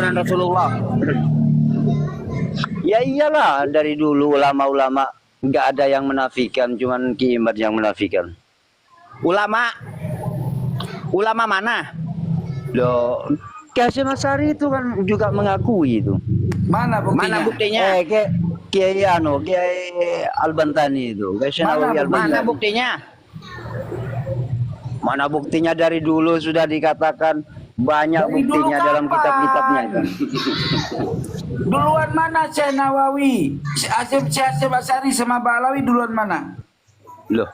zaman Rasulullah. Ya iyalah, dari dulu ulama-ulama nggak ada yang menafikan, cuman Ki Imad yang menafikan. Ulama mana? Loh, Ki Hasyim Asy'ari itu kan juga mengakui itu. Mana buktinya? Mana buktinya? Kiai Al-Bantani itu, Kiai Nawawi Al-Bantani. Mana buktinya? Mana buktinya? Dari dulu sudah dikatakan banyak Dari buktinya dulu dalam kapan? kitab-kitabnya itu. Duluan mana Syekh Nawawi? Syekh Hasyim Asy'ari sama Ba'alawi duluan mana? Loh,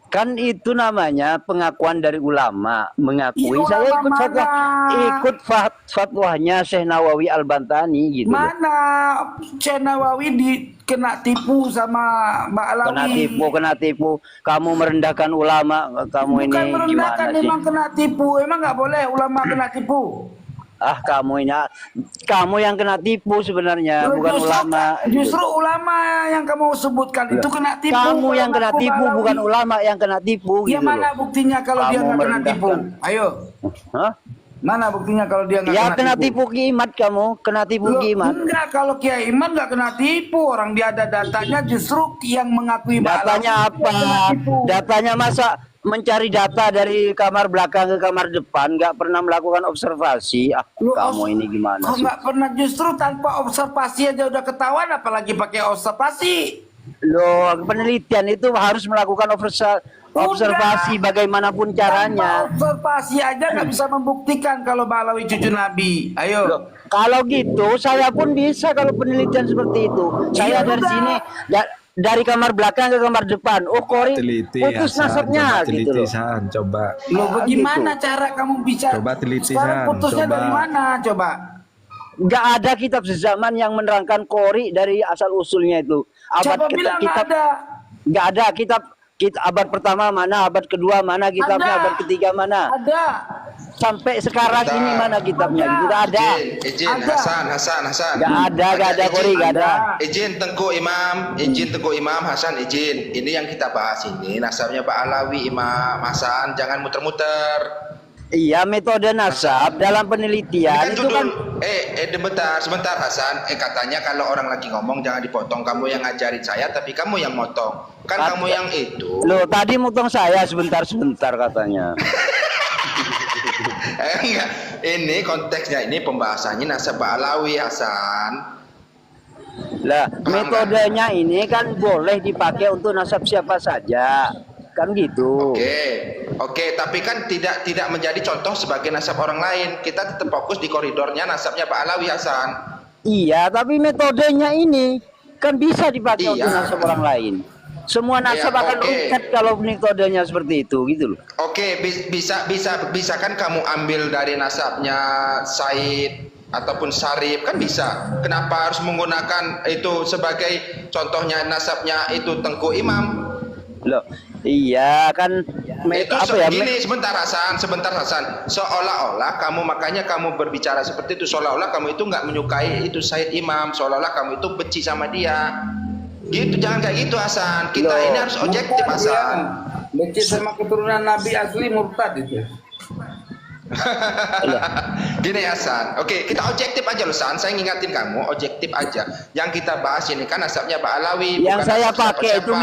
kan itu namanya pengakuan dari ulama, mengakui. Iya, Saya ulama ikut fatwanya Syekh Nawawi Al-Bantani gitu. Mana Syekh Nawawi kena tipu sama Ba'alawi? Kena tipu. Kamu merendahkan ulama, kamu Bukan ini merendahkan, gimana sih? memang kena tipu. Emang nggak boleh ulama kena tipu. Ah, kamu yang kena tipu sebenarnya, bukan ulama. Justru ulama yang kamu sebutkan itu kena tipu. Kamu yang kena Ulama tipu, Ba'alawi. bukan ulama yang kena tipu. Ya gitu mana loh. buktinya kalau dia Kamu nggak kena tipu? merendahkan. Ayo, Hah? mana buktinya kalau dia nggak Ya kena tipu? tipu Ki Imad, kamu kena tipu Loh, Ki Imad. enggak, kalau Kiai Iman nggak kena tipu. Orang dia ada datanya, justru yang mengakui Datanya Ba'alawi apa? dia kena tipu. Datanya masa mencari data dari kamar belakang ke kamar depan, nggak pernah melakukan observasi. Ah, Loh, kamu ini gimana kok sih? nggak pernah, justru tanpa observasi aja udah ketahuan, apalagi pakai observasi. Loh, penelitian itu harus melakukan observasi bagaimanapun caranya. Tanpa observasi aja nggak bisa membuktikan kalau Ba'alawi cucu Nabi. Ayo. Loh, kalau gitu, saya pun bisa kalau penelitian seperti itu. Saya Iya, dari udah. sini, dari kamar belakang ke kamar depan. Oh, Kori Teliti putus Hasan, nasabnya coba gitu teliti loh. San, coba. Loh, bagaimana cara kamu bisa? Coba teliti, Sekarang San, putusnya coba. dari mana? Coba. Nggak ada kitab sezaman yang menerangkan Kori dari asal usulnya itu. Siapa bilang nggak ada? Nggak ada kitab abad pertama mana, abad kedua mana kitabnya, Ada. abad ketiga mana. Ada. Sampai sekarang Bentar. ini mana kitabnya? Ada. Nggak ada. Izin, Ada. Hasan. Nggak ada Kori, nggak ada. Izin Tengku Imam Hasan, izin. Ini yang kita bahas ini nasabnya Ba'alawi Imam Hasan, jangan muter-muter. Iya, metode nasab dalam Ini penelitian kan itu judul. kan Sebentar Hasan. Katanya kalau orang lagi ngomong jangan dipotong. Kamu yang ngajarin saya, tapi kamu yang motong. Kan kamu yang itu. loh, tadi motong saya sebentar katanya. Enggak. Ini konteksnya, ini pembahasannya nasab Ba'alawi Hasan. Lah, metodenya ini kan boleh dipakai untuk nasab siapa saja. Kan gitu. Oke, tapi kan tidak menjadi contoh sebagai nasab orang lain. Kita tetap fokus di koridornya nasabnya Ba'alawi Hasan. Iya, tapi metodenya ini kan bisa dipakai Iya. untuk nasab orang lain. Semua nasab Iya, akan oke. ruket kalau metodenya seperti itu, gitu loh. Oke, bisa kan kamu ambil dari nasabnya Said ataupun Sarip, kan bisa. Kenapa harus menggunakan itu sebagai contohnya nasabnya itu Tengku Imam? Loh, iya kan Itu gini, sebentar Hasan. Seolah-olah makanya kamu berbicara seperti itu, seolah-olah kamu itu nggak menyukai itu Said Imam, seolah-olah kamu itu benci sama dia. Gitu, jangan kayak gitu Hasan. Kita Loh, ini harus objektif Hasan. Benci sama keturunan Nabi asli murtad itu. Gini Hasan, oke kita objektif aja loh San. Saya ngingatin kamu objektif aja. Yang kita bahas ini kan nasabnya Ba'alawi. Yang bukan saya nasab pakai itu siapa-siapa.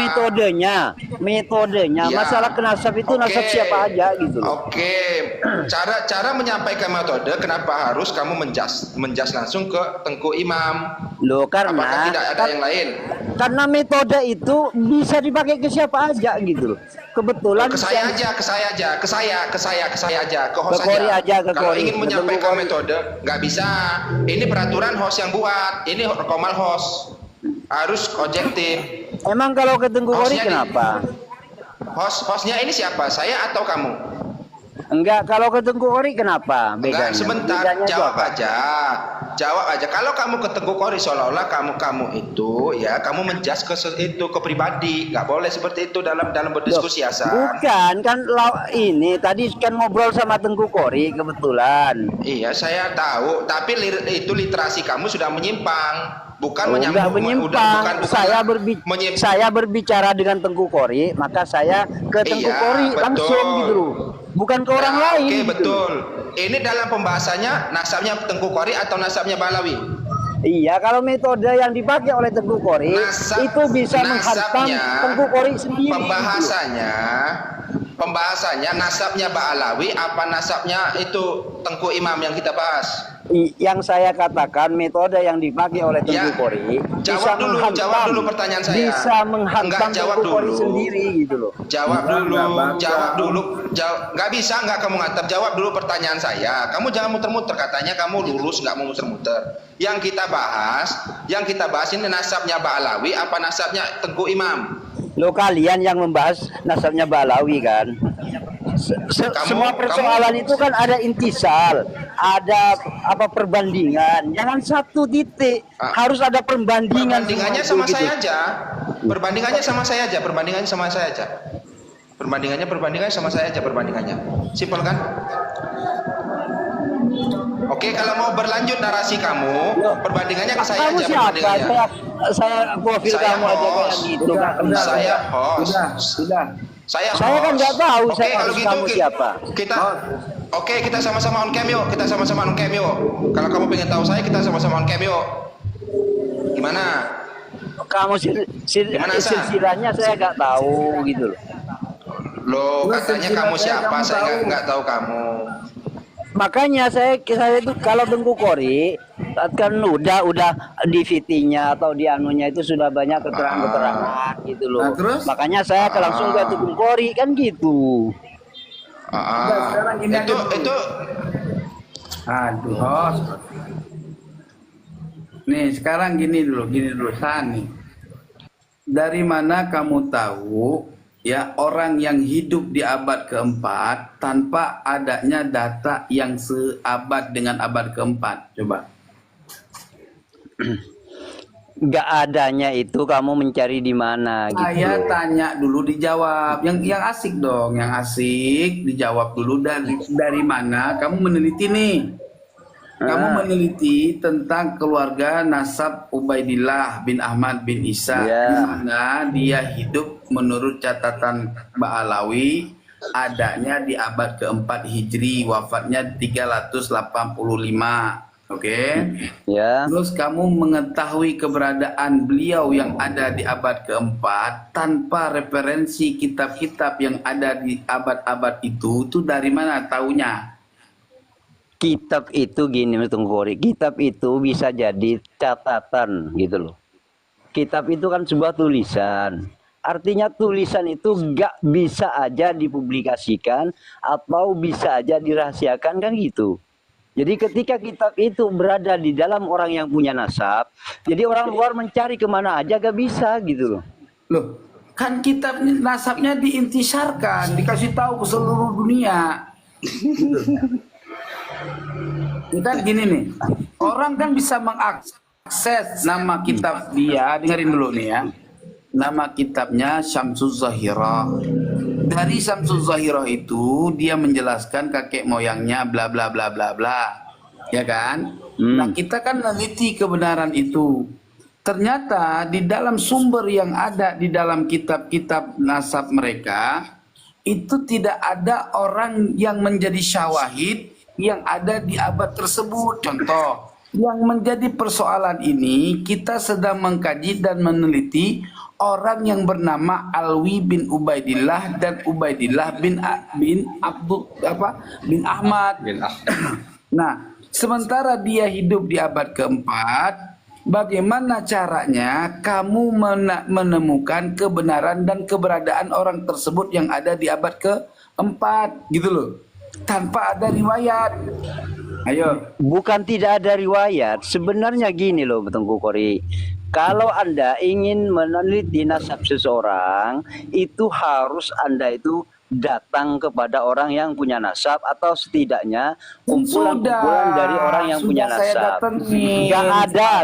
metodenya. Iya. Masalah nasab itu nasab Oke. siapa aja gitu loh. Oke, cara menyampaikan metode, kenapa harus kamu menjas langsung ke Tengku Imam? Loh, Apakah karena tidak ada yang lain? karena metode itu bisa dipakai ke siapa aja gitu loh. Kebetulan Ke saya aja, ke saya aja, ke host Ke Kori aja, ke Kalau Kori. ingin Ke menyampaikan Tengku Kori. metode, nggak bisa. Ini peraturan host yang buat. Ini komal host. Harus objektif. Emang kalau ke Tengku Kori Hostnya kenapa? Hostnya ini siapa? Saya atau kamu? Enggak, kalau ke Tengku Kori kenapa? Bedanya. Enggak, sebentar, Bedanya itu jawab apa? aja. Jawab aja. Kalau kamu ke Tengku Kori seolah-olah kamu itu ya kamu menjas ke pribadi. Nggak boleh seperti itu dalam berdiskusi Loh, Hasan. bukan kan ini tadi kan ngobrol sama Tengku Kori kebetulan. Iya, saya tahu, tapi itu literasi kamu sudah menyimpang. Bukan Oh, enggak menyimpang. Saya berbicara dengan Tengku Kori, maka saya ke Tengku Iya, Kori betul. langsung gitu loh. bukan ke orang Nah, lain. oke, gitu. betul. Ini dalam pembahasannya nasabnya Tengku Qori atau nasabnya Balawi? Iya, kalau metode yang dipakai oleh Tengku Qori itu bisa menghantam Tengku Qori sendiri. Pembahasannya nasabnya Ba'alawi apa nasabnya itu Tengku Imam yang kita bahas? Yang saya katakan metode yang dipakai oleh Tengku Qori jawab dulu pertanyaan saya. Bisa menghantam Tengku Qori sendiri gitu loh. Jawab dulu. Nggak bisa, nggak kamu ngantar. Jawab dulu pertanyaan saya. Kamu jangan muter-muter, katanya kamu lurus, nggak mau muter-muter. Yang kita bahas ini nasabnya Ba'alawi apa nasabnya Tengku Imam? Lo kalian yang membahas nasabnya Ba'alawi kan. Semua persoalan itu kan ada intisal, ada apa perbandingan. Jangan satu titik, harus ada perbandingan. Perbandingannya sama saya aja. Perbandingannya sama saya aja. Perbandingannya. Simpel kan? Oke, kalau mau berlanjut narasi kamu, perbandingannya ke saya Kamu aja. siapa? Saya profil Saya kamu aja kayak host. gitu. Nggak kenal. Saya host. Sudah. Saya kan host. nggak tahu Oke, saya kalau gitu kamu siapa. kita sama-sama on cam yuk. Kalau kamu pengen tahu saya, kita sama-sama on cam yuk. Gimana? Kamu silsilahnya saya nggak tahu gitu loh. Loh, katanya kamu siapa? Saya nggak tahu kamu. Makanya saya itu kalau Tengku Qori kan udah di VT-nya atau di anunya itu sudah banyak keterangan gitu loh. Nah, terus? Makanya saya langsung ke Tengku Qori kan gitu. Sekarang gini aja dulu. Itu Aduh, host. Nih, sekarang gini dulu, Sani. Dari mana kamu tahu ya orang yang hidup di abad keempat tanpa adanya data yang seabad dengan abad keempat? Coba. Nggak adanya itu kamu mencari di mana gitu. Saya loh. tanya dulu dijawab. Yang asik dong, yang asik dijawab dulu. Dari mana kamu meneliti nih? Kamu meneliti tentang keluarga nasab Ubaidillah bin Ahmad bin Isa, di mana dia hidup menurut catatan Ba'alawi adanya di abad keempat Hijri, wafatnya 385. Oke. Ya. Terus kamu mengetahui keberadaan beliau yang ada di abad keempat tanpa referensi kitab-kitab yang ada di abad-abad itu dari mana taunya? Kitab itu gini Tengku Qori, kitab itu bisa jadi catatan gitu loh. Kitab itu kan sebuah tulisan. Artinya tulisan itu nggak bisa aja dipublikasikan atau bisa aja dirahasiakan kan gitu. Jadi ketika kitab itu berada di dalam orang yang punya nasab, jadi orang luar mencari kemana aja gak bisa gitu loh. Loh, kan kitab nasabnya diintisarkan, dikasih tahu ke seluruh dunia. Ini kan gini nih, orang kan bisa mengakses nama kitab dia, dengerin dulu nih ya. Nama kitabnya Syamsuz Zahirah. Dari Syamsuz Zahirah itu dia menjelaskan kakek moyangnya bla bla bla bla bla. Ya kan? Nah, kita kan meneliti kebenaran itu. Ternyata di dalam sumber yang ada di dalam kitab-kitab nasab mereka itu tidak ada orang yang menjadi syawahid yang ada di abad tersebut. Contoh, yang menjadi persoalan ini kita sedang mengkaji dan meneliti orang yang bernama Alwi bin Ubaidillah dan Ubaidillah bin Ahmad. Nah, sementara dia hidup di abad keempat, bagaimana caranya kamu menemukan kebenaran dan keberadaan orang tersebut yang ada di abad keempat gitu loh, tanpa ada riwayat? Ayo. Bukan tidak ada riwayat. Sebenarnya gini loh Tengku Qori. Kalau Anda ingin meneliti nasab seseorang, itu harus Anda itu datang kepada orang yang punya nasab atau setidaknya kumpulan-kumpulan dari orang yang punya nasab.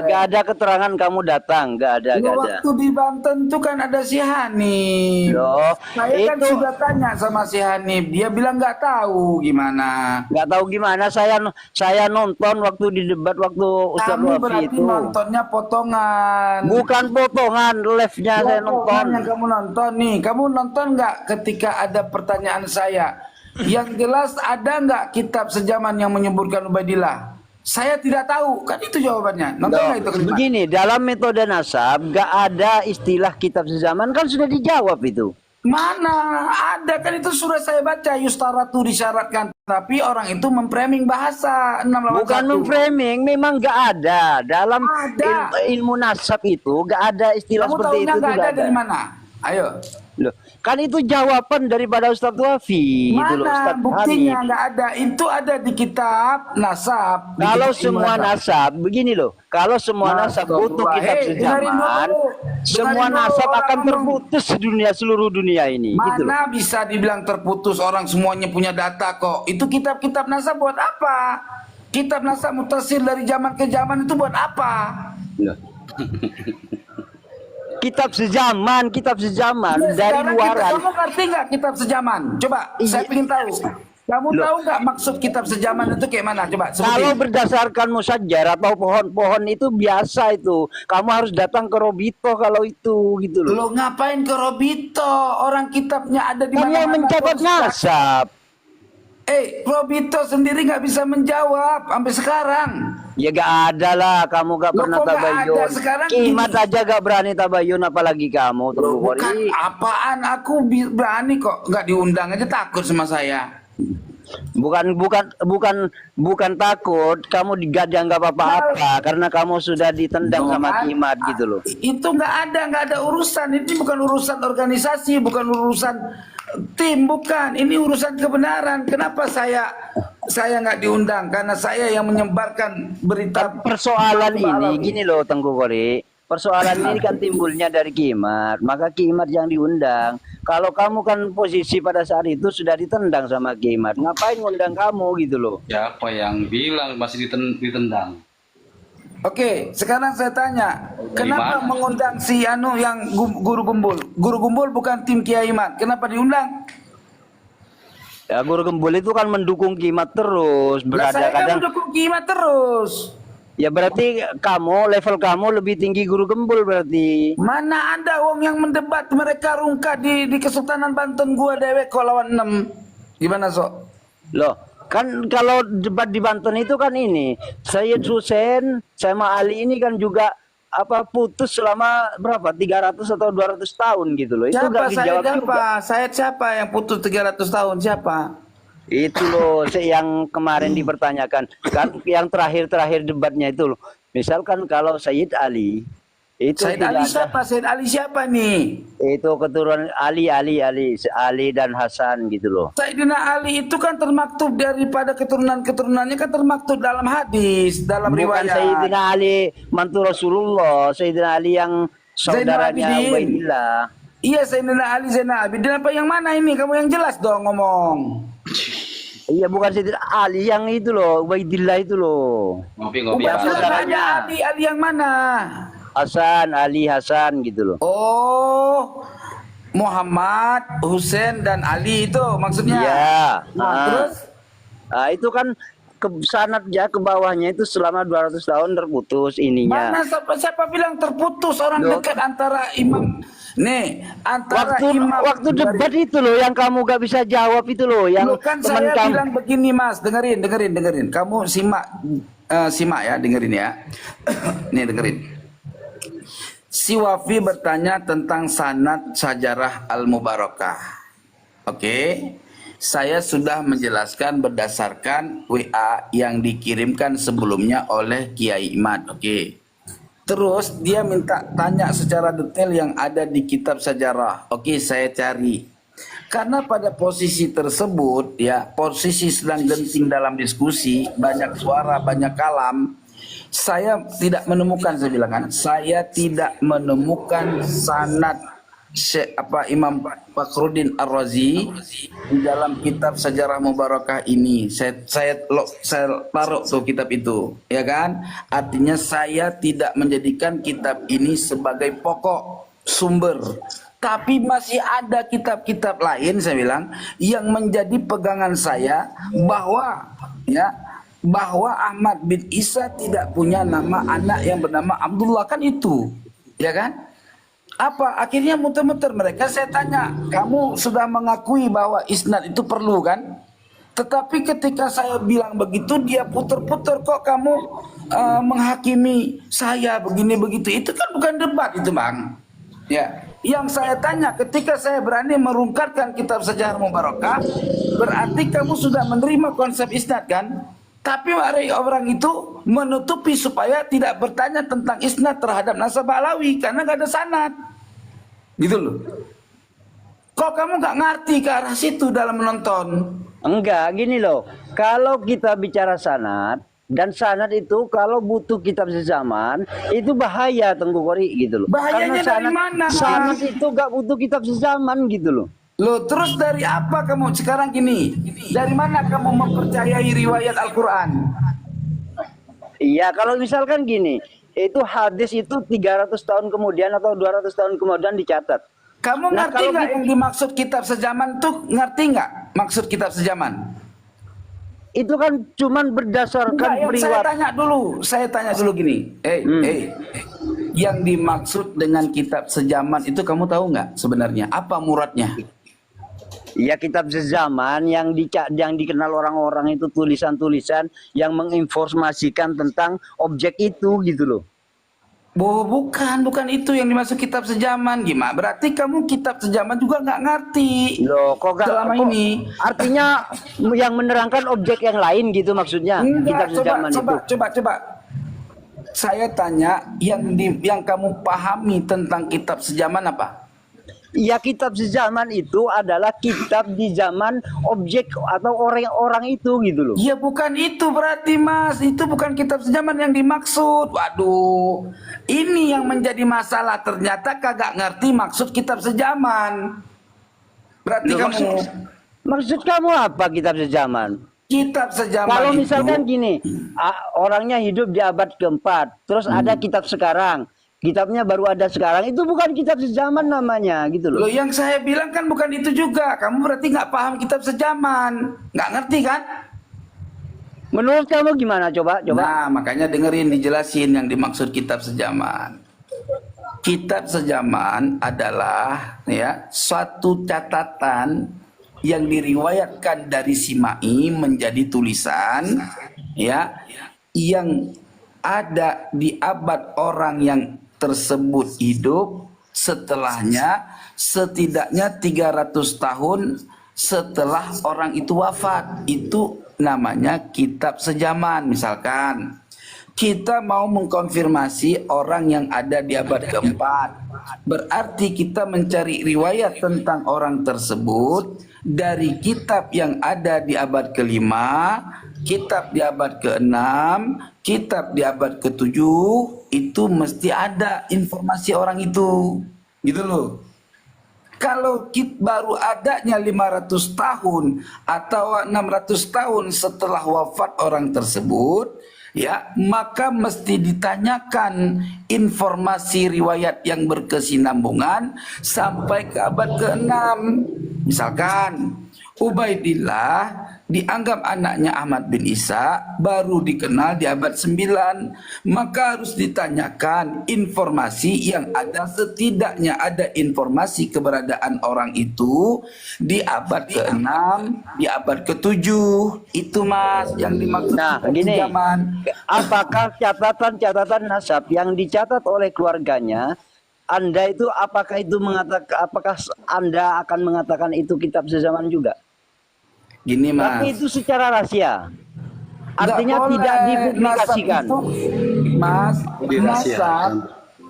Gak ada keterangan kamu datang, gak ada. Waktu di Banten tuh kan ada si Hanif. Loh, Saya kan sudah tanya sama si Hanif, dia bilang nggak tahu gimana. Nggak tahu gimana. Saya nonton waktu di debat waktu Ustaz Kamu Wafi berarti itu. nontonnya potongan. Bukan potongan, live-nya saya nonton. Yang kamu nonton nih, kamu nonton nggak ketika ada pertanyaan saya? Yang jelas ada nggak kitab sejaman yang menyebutkan Ubaidillah? Saya tidak tahu. Kan itu jawabannya. Nonton nggak itu kalimat? Begini, dalam metode nasab gak ada istilah kitab sejaman, kan sudah dijawab itu. Mana ada, kan itu sudah saya baca. Yustaratu disyaratkan, tapi orang itu memframing bahasa 681. Bukan memframing, memang gak ada dalam Ada. ilmu nasab itu gak ada istilah Kamu seperti tahunya itu. nggak Tidak ada ada. dari mana? Ayo. Loh, kan itu jawaban daripada Ustadz Wafi gitu loh, Mana Ustadz buktinya? Hamid. Nggak ada. Itu ada di kitab nasab. Di Kalau kitab semua ilmu nasab begini loh, kalau semua nasab butuh kitab Dengerin sejaman, dulu. semua Dengerin dulu nasab orang akan ngomong. terputus di dunia, seluruh dunia ini gitu loh. Mana bisa dibilang terputus, orang semuanya punya data kok. Itu kitab-kitab nasab buat apa? Kitab nasab mutasil dari zaman ke zaman itu buat apa? Loh. Kitab sejaman Ya, dari sekarang luaran. kamu ngerti nggak kitab sejaman? Coba, saya Iya. ingin tahu. Kamu Loh. tahu nggak maksud kitab sejaman itu kayak mana? Coba Kalau sebutin. berdasarkan musyajar atau pohon-pohon itu biasa itu. Kamu harus datang ke Robito kalau itu gitu loh. Lo ngapain ke Robito? Orang kitabnya ada di Kan yang mana-mana. mencatat Kok susah? nasab. Robito sendiri nggak bisa menjawab sampai sekarang. Ya gak ada lah, kamu gak Loh, pernah kok nggak ada? tabayun. Sekarang Kimat gini. aja gak berani tabayun, apalagi kamu. Loh, Tunggu bukan Kori. apaan, aku berani kok, nggak diundang aja takut sama saya. Bukan takut, kamu gak dianggap apa-apa karena kamu sudah ditendang Loh, sama kan? Kimat gitu loh. Itu nggak ada urusan. Ini bukan urusan organisasi, bukan urusan tim, bukan. Ini urusan kebenaran. Kenapa saya nggak diundang? Karena saya yang menyebarkan berita. Persoalan ini gini loh Tengku Kori. Persoalan ini kan timbulnya dari Kimat, maka Kimat yang diundang. Kalau kamu kan posisi pada saat itu sudah ditendang sama Kimat, ngapain ngundang kamu gitu loh? Siapa yang bilang masih ditendang? Oke, sekarang saya tanya, kenapa Gimana? mengundang si Anu yang guru Gumbul? Guru Gumbul bukan tim Kiai Mat. Kenapa diundang? Ya Guru Gembul itu kan mendukung Kimat terus, Lah, berada saya kan kadang. mendukung Kiai Mat terus. Ya berarti level kamu lebih tinggi Guru Gembul berarti. Mana ada wong yang mendebat mereka rungkat di Kesultanan Banten gua dewek kok lawan 6. Gimana sok? Loh, kan kalau debat di Banten itu kan ini, Sayyid Hussein sama Ali ini kan juga putus selama berapa? 300 atau 200 tahun gitu loh. Itu Siapa nggak saya dijawab juga. siapa? Saya siapa yang putus 300 tahun siapa? Itu loh yang kemarin dipertanyakan. Kan yang terakhir debatnya itu loh. Misalkan kalau Sayyid Ali itu Said tidak Ali ada- siapa? Said Ali siapa nih? itu keturunan Ali dan Hasan gitu loh. Sayyidina Ali itu kan termaktub daripada keturunannya kan termaktub dalam hadis, dalam Bukan riwayat. Sayyidina Ali mantu Rasulullah, Sayyidina Ali yang saudaranya Abidin. Ubaidillah. Iya Sayyidina Ali Zainal Abidin apa yang mana ini? Kamu yang jelas dong ngomong. Iya bukan Sayyidina Ali yang itu loh, Ubaidillah itu loh. Ngopi-ngopi Ubaidillah apa? saudaranya. ada Ali yang mana? Ali Hasan gitu loh. Oh, Muhammad, Husain dan Ali itu maksudnya. Iya. Nah, terus Itu kan sanadnya ke bawahnya itu selama 200 tahun terputus ininya. mana siapa bilang terputus orang Loh. dekat antara imam nih antara imam Waktu debat itu loh yang kamu gak bisa jawab itu loh yang Loh, kan teman saya kamu. bilang begini Mas, dengerin. Kamu simak ya, dengerin ya. Nih dengerin. Si Wafi bertanya tentang sanad Sajarah Al-Mubarakah. Oke. Saya sudah menjelaskan berdasarkan WA yang dikirimkan sebelumnya oleh Kiai Imad. Oke. Terus dia minta tanya secara detail yang ada di kitab sejarah. Oke, saya cari. Karena pada posisi tersebut ya, posisi sedang genting dalam diskusi, banyak suara, banyak kalam, saya tidak menemukan, saya bilang kan, saya tidak menemukan sanad Imam Fakhruddin Ar-Razi di dalam kitab Sejarah Mubarakah ini. Saya taruh tuh kitab itu, ya kan? Artinya saya tidak menjadikan kitab ini sebagai pokok sumber. Tapi masih ada kitab-kitab lain, saya bilang, yang menjadi pegangan saya bahwa Ahmad bin Isa tidak punya nama anak yang bernama Abdullah, kan itu, ya kan? Apa akhirnya muter-muter mereka, saya tanya, kamu sudah mengakui bahwa isnad itu perlu kan? Tetapi ketika saya bilang begitu, dia puter-puter, kok kamu menghakimi saya begini begitu. Itu kan bukan debat itu, Bang. Ya, yang saya tanya, ketika saya berani merungkapkan kitab Sejarah Mubarakah, berarti kamu sudah menerima konsep isnad kan? Tapi orang itu menutupi supaya tidak bertanya tentang isnad terhadap nasabah alawi karena nggak ada sanad. Gitu loh. Kok kamu nggak ngerti ke arah situ dalam menonton? Enggak, gini loh. Kalau kita bicara sanad, dan sanad itu kalau butuh kitab sezaman, itu bahaya Tengku Kori gitu loh. Bahayanya Karena dari mana? sanad itu gak butuh kitab sezaman gitu loh. Loh, terus dari apa kamu sekarang gini? Dari mana kamu mempercayai riwayat Al-Quran? Iya, kalau misalkan gini, itu hadis itu 300 tahun kemudian atau 200 tahun kemudian dicatat. Kamu Nah, ngerti kalau nggak kita- yang dimaksud kitab sejaman tuh? Ngerti nggak maksud kitab sejaman? Itu kan cuman berdasarkan Enggak, yang saya periwayat. tanya dulu gini. Yang dimaksud dengan kitab sejaman itu kamu tahu nggak sebenarnya? Apa muradnya? Ya, kitab sezaman yang dikenal orang-orang itu tulisan-tulisan yang menginformasikan tentang objek itu gitu loh. Bukan itu yang dimaksud kitab sejaman. Gimana? Berarti kamu kitab sejaman juga nggak ngerti. Loh, kok gak, Selama kok- ini. artinya yang menerangkan objek yang lain gitu maksudnya. Kitab Enggak, sezaman itu. coba. Saya tanya yang kamu pahami tentang kitab sejaman apa? Ya, kitab sezaman itu adalah kitab di zaman objek atau orang-orang itu gitu loh. Ya bukan itu berarti Mas, itu bukan kitab sejaman yang dimaksud. Waduh, ini yang menjadi masalah, ternyata kagak ngerti maksud kitab sejaman. Berarti Loh, kamu maksud kamu apa kitab sezaman? kitab sejaman Kalau itu, misalkan gini, orangnya hidup di abad keempat, terus ada kitab sekarang, kitabnya baru ada sekarang, itu bukan kitab sezaman namanya gitu loh. loh yang saya bilang kan bukan itu juga. Kamu berarti nggak paham kitab sejaman, nggak ngerti kan? Menurut kamu gimana? Coba. Nah, makanya dengerin dijelasin yang dimaksud kitab sejaman. Kitab sejaman adalah ya suatu catatan yang diriwayatkan dari Simai menjadi tulisan ya yang ada di abad orang yang tersebut hidup, setelahnya setidaknya 300 tahun setelah orang itu wafat. Itu namanya kitab sejaman. Misalkan kita mau mengkonfirmasi orang yang ada di abad keempat, berarti kita mencari riwayat tentang orang tersebut dari kitab yang ada di abad kelima, kitab di abad keenam, kitab di abad ketujuh. Itu mesti ada informasi orang itu, gitu loh. Kalau baru adanya 500 tahun atau 600 tahun setelah wafat orang tersebut, ya, maka mesti ditanyakan informasi riwayat yang berkesinambungan sampai ke abad ke-6. Misalkan Ubaidillah dianggap anaknya Ahmad bin Isa, baru dikenal di abad 9, maka harus ditanyakan informasi yang ada, setidaknya ada informasi keberadaan orang itu di abad ke-6, di abad ke-7. Itu Mas yang dimaksud Nah, kitab gini, sejaman. apakah catatan-catatan nasab yang dicatat oleh keluarganya, Anda itu apakah Anda akan mengatakan itu kitab sezaman juga? Gini Mas, Tapi itu secara rahasia. nggak Artinya boleh tidak dipublikasikan. nasab itu, Mas, nasab.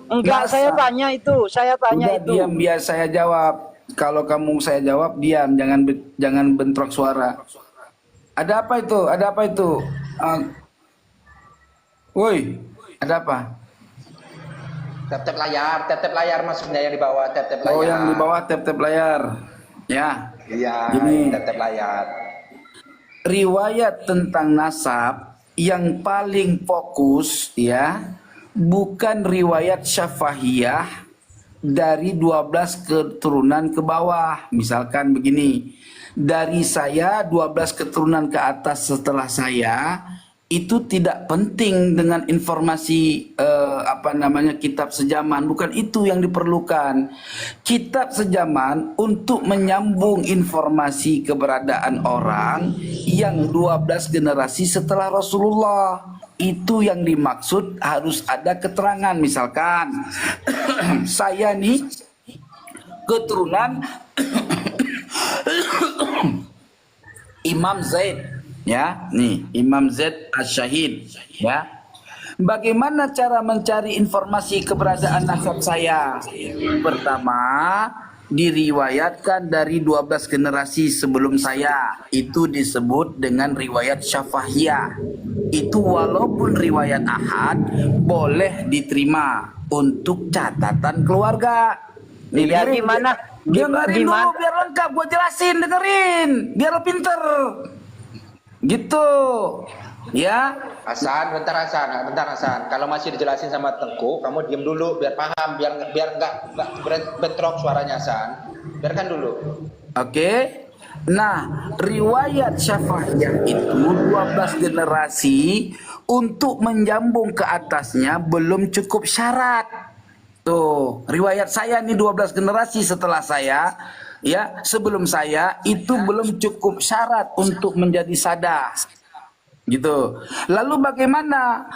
Enggak, Nasab. saya tanya Udah itu. diam, biar saya jawab. Kalau kamu saya jawab, diam, jangan bentrok suara. Ada apa itu? Ada apa itu? Woi, ada apa? Tap-tap layar maksudnya yang di bawah tap-tap layar. Oh, yang di bawah tap-tap layar. Ya. Iya, Gini. tap-tap layar. Riwayat tentang nasab yang paling fokus ya, bukan riwayat syafahiyah dari 12 keturunan ke bawah. Misalkan begini, dari saya 12 keturunan ke atas setelah saya, itu tidak penting dengan informasi kitab sejaman. Bukan itu yang diperlukan. Kitab sejaman untuk menyambung informasi keberadaan orang yang 12 generasi setelah Rasulullah. Itu yang dimaksud, harus ada keterangan. Misalkan saya nih keturunan Imam Zaid, ya, nih Imam Zaid Asy-Syahid, ya. Bagaimana cara mencari informasi keberadaan nasab saya? Pertama, diriwayatkan dari 12 generasi sebelum saya. Itu disebut dengan riwayat syafahiyah. Itu walaupun riwayat ahad boleh diterima untuk catatan keluarga. Ya gimana? Dengerin dulu biar lengkap, gue jelasin, dengerin biar lo pinter. Gitu. Ya. Hasan, bentar Hasan. Kalau masih dijelasin sama Tengku, kamu diam dulu biar paham, biar nggak bentrok suaranya Hasan. Biarkan dulu. Oke. Nah, riwayat syafahiyah itu 12 generasi untuk menjambung ke atasnya belum cukup syarat. Tuh, riwayat saya nih 12 generasi setelah saya, ya, sebelum saya itu belum cukup syarat untuk menjadi sadah. Gitu. Lalu bagaimana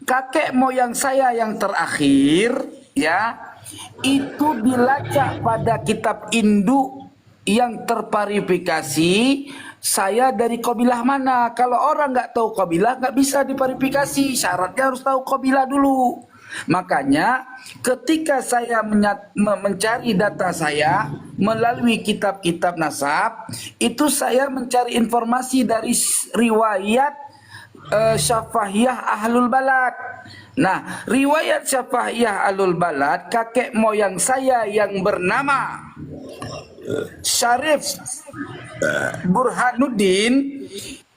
kakek moyang saya yang terakhir, ya, itu dilacak pada kitab induk yang terverifikasi saya dari kabilah mana. Kalau orang nggak tahu kabilah nggak bisa diverifikasi, syaratnya harus tahu kabilah dulu. Makanya ketika saya mencari data saya melalui kitab-kitab nasab, itu saya mencari informasi dari riwayat syafahiyah ahlul balad. Nah, riwayat syafahiyah ahlul balad, kakek moyang saya yang bernama Syarif Burhanuddin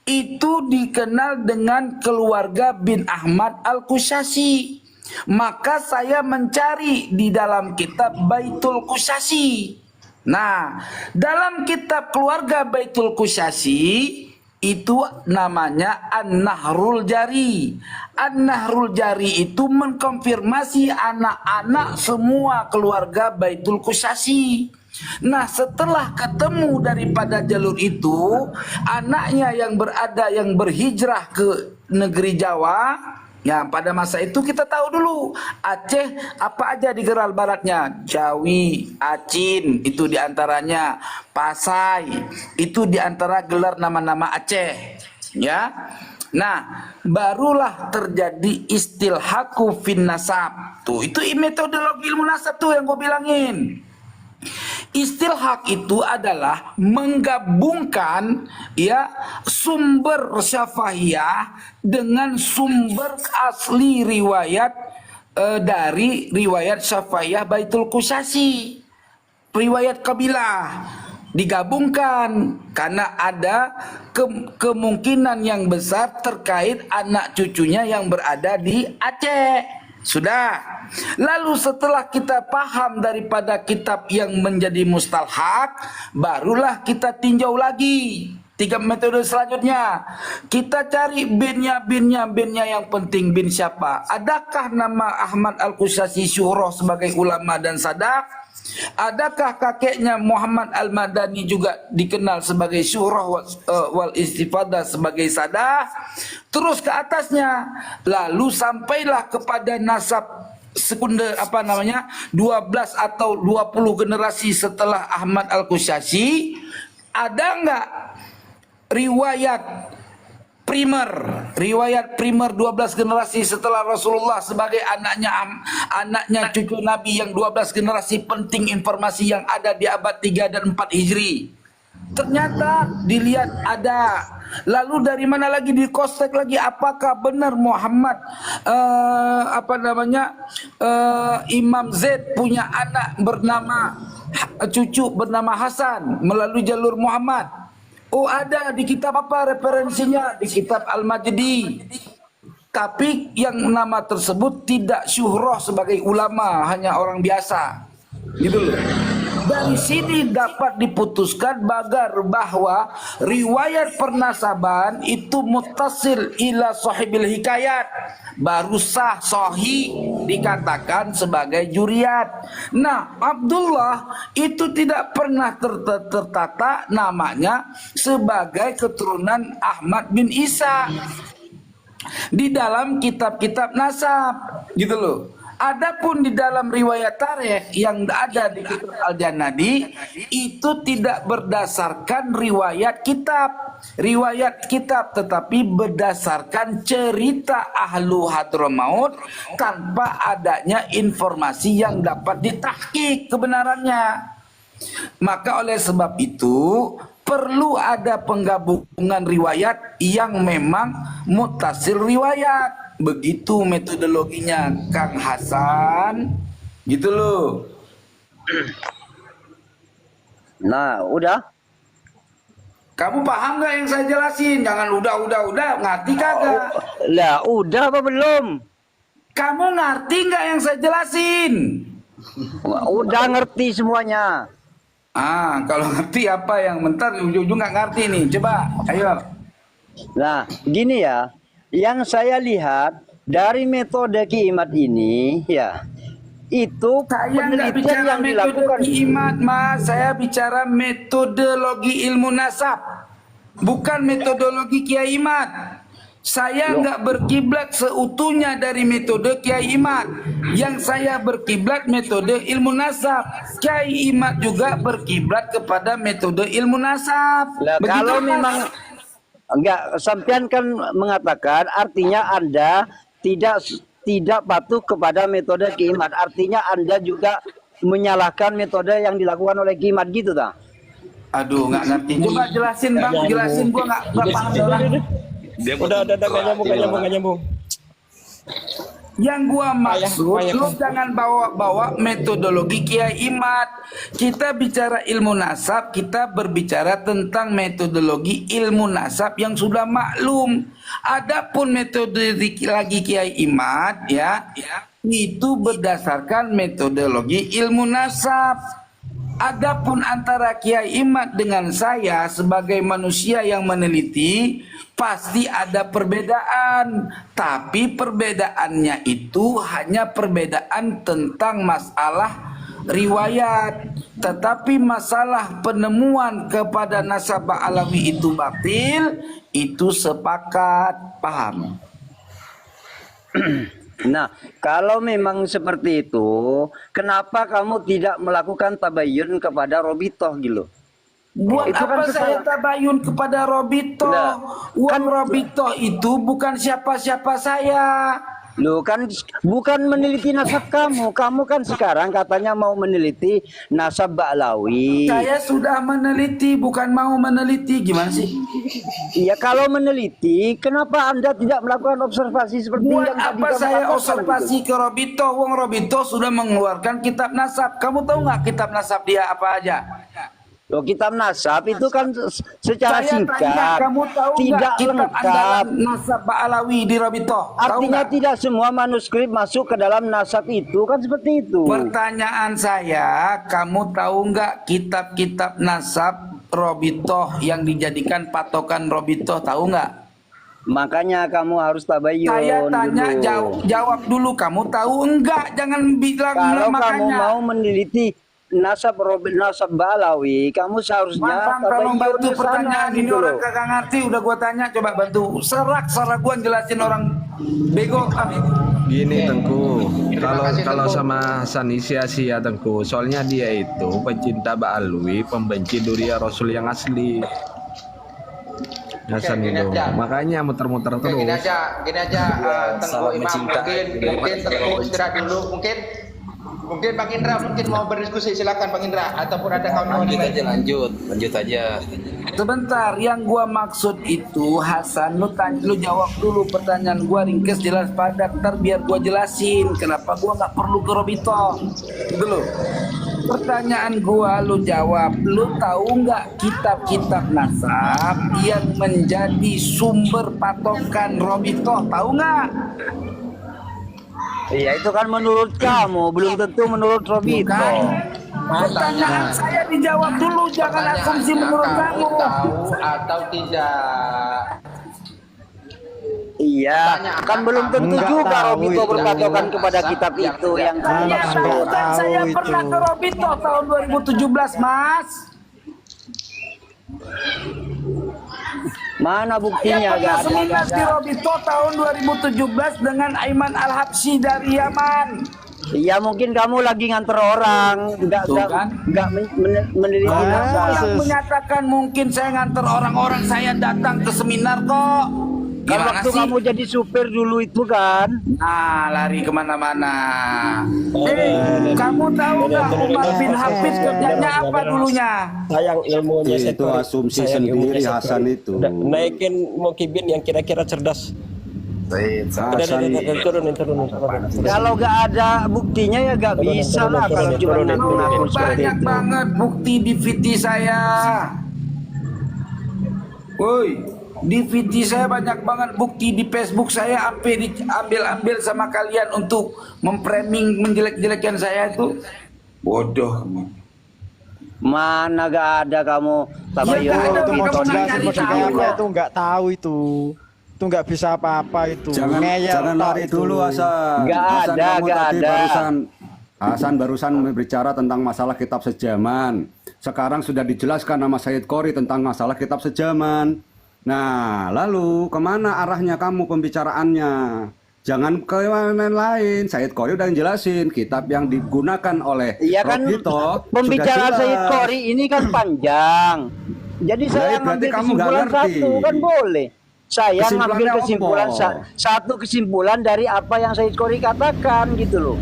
itu dikenal dengan keluarga bin Ahmad Al-Qushasi. Maka saya mencari di dalam kitab Baitul Qushasi. Nah, dalam kitab keluarga Baitul Qushasi itu namanya An-Nahrul Jari. An-Nahrul Jari itu mengkonfirmasi anak-anak semua keluarga Baitul Qushasi. Nah, setelah ketemu daripada jalur itu, anaknya yang berhijrah ke negeri Jawa. Ya, pada masa itu kita tahu dulu Aceh apa aja di geral baratnya, Jawi, Acin itu diantaranya, Pasai itu diantara gelar nama-nama Aceh, ya. Nah, barulah terjadi istilhaku fin nasab. Tuh, itu metodologi ilmu nasab tuh yang gue bilangin. Istilhaq itu adalah menggabungkan, ya, sumber syafahiyah dengan sumber asli riwayat dari riwayat syafahiyah Baitul Qushasi, riwayat kabilah digabungkan karena ada kemungkinan yang besar terkait anak cucunya yang berada di Aceh. Sudah. Lalu setelah kita paham daripada kitab yang menjadi mustalhaq, barulah kita tinjau lagi 3 metode selanjutnya. Kita cari binnya yang penting bin siapa? Adakah nama Ahmad Al-Qushasi Syuhroh sebagai ulama dan sadah? Adakah kakeknya Muhammad Al-Madani juga dikenal sebagai Syuhroh wal istifadah sebagai sadah? Terus ke atasnya, lalu sampailah kepada nasab sekunder 12 atau 20 generasi setelah Ahmad Al-Qushasi. Ada enggak riwayat primer 12 generasi setelah Rasulullah sebagai anaknya cucu Nabi yang 12 generasi, penting informasi yang ada di abad 3 dan 4 Hijri. Ternyata dilihat ada. Lalu dari mana lagi dikostek lagi, apakah benar Muhammad Imam Zaid punya anak cucu bernama Hasan melalui jalur Muhammad? Oh, ada di kitab apa referensinya? Di kitab Al-Majdi. Tapi yang nama tersebut tidak syuhroh sebagai ulama, hanya orang biasa. Gitu loh. Dari sini dapat diputuskan bahwa riwayat pernasaban itu muttasil ila sahibil hikayat, baru sah sahih dikatakan sebagai juriyat. Nah, Abdullah itu tidak pernah tertata namanya sebagai keturunan Ahmad bin Isa di dalam kitab-kitab nasab, gitu loh. Adapun di dalam riwayat tarikh yang ada di kitab Al-Janadi itu tidak berdasarkan riwayat kitab, tetapi berdasarkan cerita ahlu Hadramaut tanpa adanya informasi yang dapat ditahqiq kebenarannya. Maka oleh sebab itu perlu ada penggabungan riwayat yang memang muttasil riwayat. Begitu metodologinya Kang Hasan, gitu loh. Nah, udah. Kamu paham nggak yang saya jelasin? Jangan udah, ngerti kagak? Lah, udah apa belum? Kamu ngerti nggak yang saya jelasin? Udah ngerti semuanya. Kalau ngerti apa yang bentar ujung-ujung nggak ngerti nih. Coba, ayo. Nah, gini ya. Yang saya lihat dari metode Ki Imad ini, ya, itu Saya nggak penelitian bicara yang metode dilakukan. Ki Imad, Mas. Saya bicara metodologi ilmu nasab, bukan metodologi Kiai Imad. Saya nggak berkiblat seutuhnya dari metode Kiai Imad. Yang saya berkiblat metode ilmu nasab. Kiai Imad juga berkiblat kepada metode ilmu nasab. Lah, Begitu, kalau Mas. memang enggak, sampean kan mengatakan artinya Anda tidak patuh kepada metode Ki Imad. Artinya Anda juga menyalahkan metode yang dilakukan oleh Ki Imad gitu tak? Aduh, nggak ngerti. Coba jelasin, Bang. Jelasin, gua nggak paham. Udah, gak nyambung. Yang gua maksud, Payah. lu jangan bawa-bawa metodologi Kiai Imad. Kita bicara ilmu nasab, kita berbicara tentang metodologi ilmu nasab yang sudah maklum. Adapun metodologi lagi Kiai Imad, ya, itu berdasarkan metodologi ilmu nasab. Adapun antara Kiai Imad dengan saya sebagai manusia yang meneliti, pasti ada perbedaan. Tapi perbedaannya itu hanya perbedaan tentang masalah riwayat. Tetapi masalah penemuan kepada nasab Alawi itu batil, itu sepakat. Paham? Nah, kalau memang seperti itu, kenapa kamu tidak melakukan tabayyun kepada Robitoh gitu? Buat Itu kan apa saya kesalahan. tabayun kepada Robito? Nah, Uang Robito itu bukan siapa-siapa saya. Loh, kan bukan meneliti nasab kamu. Kamu kan sekarang katanya mau meneliti nasab Ba'lawi. Saya sudah meneliti, bukan mau meneliti. Gimana sih? Iya, kalau meneliti, kenapa Anda tidak melakukan observasi seperti Buat yang tadi apa kamu saya katakan observasi gitu? ke Robito? Wong Robito sudah mengeluarkan kitab nasab. Kamu tahu nggak kitab nasab dia apa aja? Loh, kitab nasab itu kan secara Saya singkat, tanya, kamu tahu tidak nggak kitab lengkap. andalan nasab Ba'alawi di Robito? Tahu Artinya nggak? tidak semua manuskrip masuk ke dalam nasab itu, kan seperti itu. Pertanyaan saya, kamu tahu nggak kitab-kitab nasab Robito yang dijadikan patokan Robito, tahu nggak? Makanya kamu harus tabayyun Saya tanya, dulu. jawab dulu, kamu tahu enggak? Jangan bilang Kalau kamu makanya. mau meneliti nasab Ba'lawi, kamu seharusnya Bang, tolong tabayyun bantu di sana, pertanyaan ini, gitu orang loh. kagak ngerti, udah gua tanya, coba bantu. Seraguan jelasin orang bego. Gini Tengku, Terima kasih, kalau Tengku. sama Hasan sia-sia Tengku. Soalnya dia itu pecinta Ba'alwi, pembenci Duria Rasul yang asli. Hasan gini itu. aja. Makanya muter-muter Oke, terus. gini aja, Tengku Imam, mungkin Tengku istirahat dulu, mungkin Bang Indra mungkin mau berdiskusi, silakan Bang Indra ataupun ada kawan-kawan lanjut aja. Sebentar, yang gua maksud itu Hasan, lu jawab dulu pertanyaan gua ringkes jelas padat, ntar biar gua jelasin kenapa gua nggak perlu ke Robito. Gitu loh. Pertanyaan gua lu jawab, lu tahu nggak kitab-kitab nasab yang menjadi sumber patokan Robito, tahu nggak? Iya, itu kan menurut kamu, belum tentu menurut Robito. Bukan. pertanyaan saya dijawab dulu, jangan asumsi menurut kamu. Tahu atau tidak? Iya, kan belum tentu Enggak juga tahu Robito itu. berpatokan kepada kitab itu yang Saya tahu kan, tahu saya itu. pernah ke Robito tahun 2017, Mas. mana Saya buktinya? pernah Gak ada, seminar gak di ada. Robito tahun 2017 dengan Aiman Al-Habsyi dari Yaman. Iya mungkin kamu lagi nganter orang, nggak Tuh kan? meneliti Kamu masa. yang menyatakan mungkin saya nganter orang-orang, saya datang ke seminar kok. Kan Gimana waktu sih? kamu jadi supir dulu itu kan? Nah, lari kemana-mana. Kamu tahu nggak Umar bin Hafiz kerjanya apa dulunya? Sayang ilmunya Said Itu Qori. asumsi Sayang sendiri ilmunya Said Hasan Qori. itu. Udah, naikin Mukibin yang kira-kira cerdas. Hasan Turunin. Kalau nggak ada buktinya ya nggak bisa lah kalau cuma turunin. ngaku seperti Banyak itu. banget bukti di VT saya. Woi, di VT saya banyak banget bukti, di Facebook saya sampai diambil-ambil sama kalian untuk memframing menjelek-jelekan saya itu. Bodoh. Mana gak ada kamu Ya, Tabayun nggak ada, Robito kamu di nanya TV. tahu Apa kok. itu nggak tahu itu nggak bisa apa-apa itu. Jangan Ngeyel jangan tok lari itu. dulu Hasan. Nggak Hasan, ada, kamu nggak tadi ada. Hasan barusan berbicara tentang masalah kitab sejaman. Sekarang sudah dijelaskan nama Said Qori tentang masalah kitab sejaman. Nah, lalu kemana arahnya kamu pembicaraannya? Jangan ke mana lain. Said Qori udah jelasin kitab yang digunakan oleh Iya kan Robito pembicaraan sudah Said jelas. Qori ini kan panjang. Jadi saya berarti ngambil kamu nggak kesimpulan ngerti. satu kan boleh. Saya ngambil Kesimpulannya kesimpulan apa? satu kesimpulan dari apa yang Said Qori katakan gitu loh.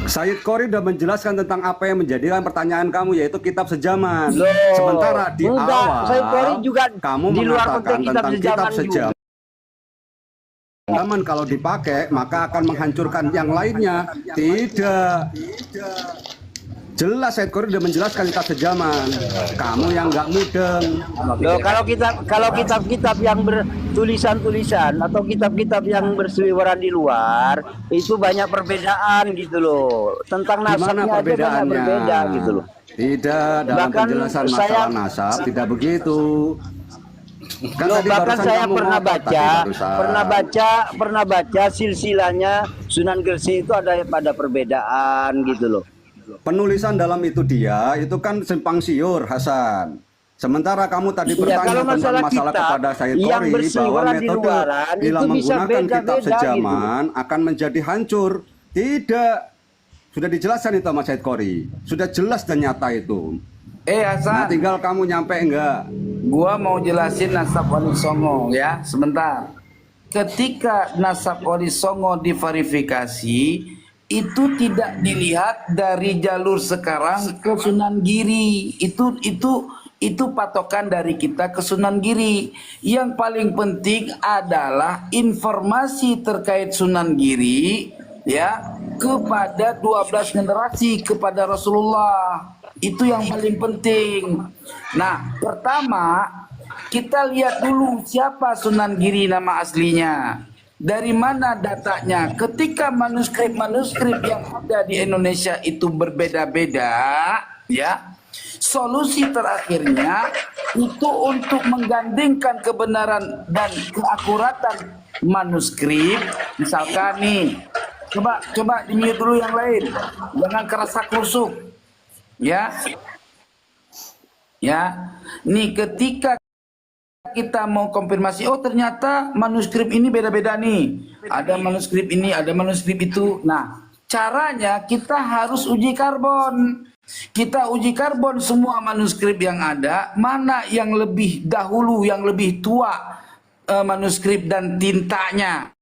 Said Qori sudah menjelaskan tentang apa yang menjadikan pertanyaan kamu, yaitu kitab sejaman. Loh, Sementara di enggak, awal Said Qori juga kamu di luar mengatakan konteks kitab tentang kitab sejaman juga. sejaman kalau dipakai maka akan menghancurkan yang lainnya. Tidak. Jelas Said Qori sudah menjelaskan kitab sejaman. Kamu yang nggak mudeng. Loh, kalau kitab-kitab yang bertulisan-tulisan atau kitab-kitab yang berseliweran di luar itu banyak perbedaan gitu loh. Tentang Di mana nasabnya aja banyak perbedaannya? berbeda gitu loh. Tidak, dalam Bahkan penjelasan saya- masalah nasab tidak begitu. Kan Loh, tadi bahkan barusan saya kamu pernah baca silsilahnya Sunan Gresik itu ada pada perbedaan gitu loh. penulisan dalam itu itu kan simpang siur Hasan. Sementara kamu tadi Iya, bertanya kalau tentang masalah masalah kitab kepada Said yang Qori bahwa berseliweran di metode luaran bila itu bisa menggunakan kitab beda-beda sejaman akan menjadi hancur. Tidak. Sudah dijelaskan itu sama Said Qori. Sudah jelas dan nyata itu. Nah, Hasan, tinggal kamu nyampe enggak? gua mau jelasin nasab Wali Songo ya, sebentar. Ketika nasab Wali Songo diverifikasi, itu tidak dilihat dari jalur sekarang ke Sunan Giri. Itu patokan dari kita ke Sunan Giri. Yang paling penting adalah informasi terkait Sunan Giri ya kepada 12 generasi kepada Rasulullah. Itu yang paling penting. Nah, pertama kita lihat dulu siapa Sunan Giri nama aslinya. Dari mana datanya? Ketika manuskrip-manuskrip yang ada di Indonesia itu berbeda-beda, ya. Solusi terakhirnya itu untuk menggandengkan kebenaran dan keakuratan manuskrip. Misalkan nih, coba di mute dulu yang lain. Jangan kerasa kusuk. Ya. Ya. Nih ketika kita mau konfirmasi, oh ternyata manuskrip ini beda-beda nih. Ada manuskrip ini, ada manuskrip itu. Nah, caranya kita harus uji karbon. Kita uji karbon semua manuskrip yang ada, mana yang lebih dahulu, yang lebih tua manuskrip dan tintanya.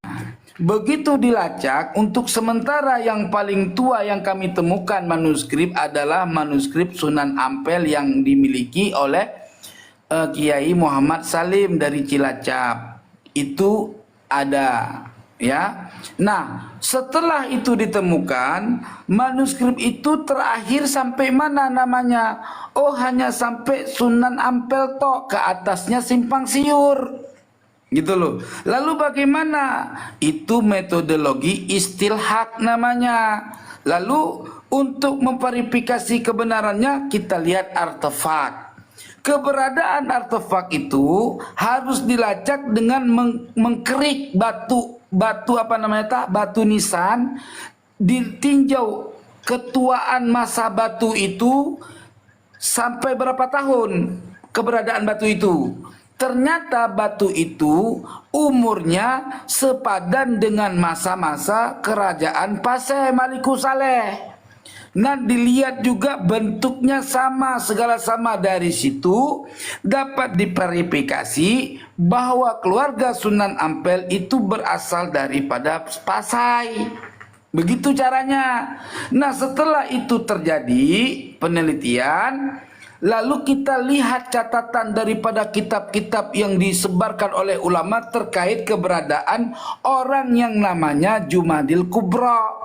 Begitu dilacak, untuk sementara yang paling tua yang kami temukan manuskrip adalah manuskrip Sunan Ampel yang dimiliki oleh Kiai Muhammad Salim dari Cilacap. Itu ada ya. Nah, setelah itu ditemukan, manuskrip itu terakhir sampai mana namanya? Oh, hanya sampai Sunan Ampel tok, ke atasnya simpang siur. Gitu loh. Lalu bagaimana? Itu metodologi istilhaq namanya. Lalu untuk memverifikasi kebenarannya kita lihat artefak. Keberadaan artefak itu harus dilacak dengan mengkerik batu apa namanya batu nisan, ditinjau ketuaan masa batu itu sampai berapa tahun keberadaan batu itu. Ternyata batu itu umurnya sepadan dengan masa-masa kerajaan Paseh Maliku Saleh. Nah, dilihat juga bentuknya sama, segala sama. Dari situ dapat diverifikasi bahwa keluarga Sunan Ampel itu berasal daripada Pasai. Begitu caranya. Nah, setelah itu terjadi penelitian, lalu kita lihat catatan daripada kitab-kitab yang disebarkan oleh ulama terkait keberadaan orang yang namanya Jumadil Kubra.